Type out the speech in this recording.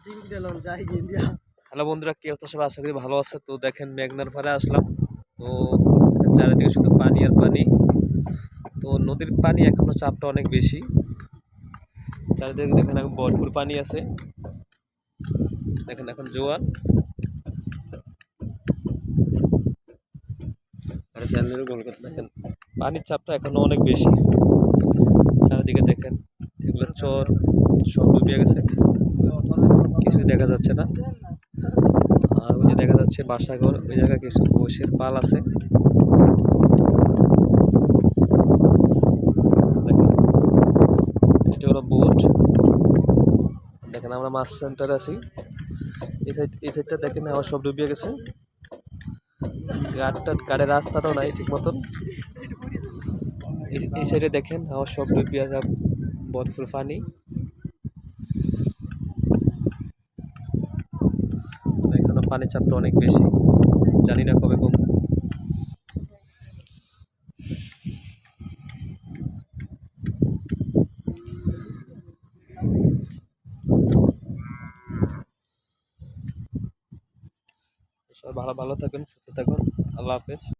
Hello বন্ধুরা, কি অবস্থা? সবাই আশা করি ভালো আছে। তো দেখেন, মেঘনার পাড়ে আসলাম। তো চারিদিকে শুধু পানি আর পানি। তো নদীর পানি এখনো চাপটা অনেক বেশি। চারিদিকে দেখেন এখন ভরপুর পানি আছে। দেখেন এখন জোয়ার আর ফ্যামিলিরও গোল করতে দেখেন পানির চাপটা এখনো অনেক বেশি। চারিদিকে দেখেন এগুলো চর সব ডুবিয়ে গেছে, কিছুই দেখা যাচ্ছে না। আর ওই যে দেখা যাচ্ছে বাসাঘর, ওই জায়গায় কিছু বসের পাল আছে। দেখেন এটা হলো বোট। দেখেন আমরা মাছ সেন্টারে আছি। এই সাইডটা দেখেন আমার সব ডুবিয়ে গেছে। গাড়ির রাস্তাটাও নাই ঠিক মতন। এই সাইডে দেখেন আমার সব ডুবিয়ে যা ভরপুর পানি। এখানে পানির চাপটা অনেক বেশি, জানি না কবে কমবে। সবাই ভালো ভালো থাকুন, সুস্থ থাকুন। আল্লাহ হাফেজ।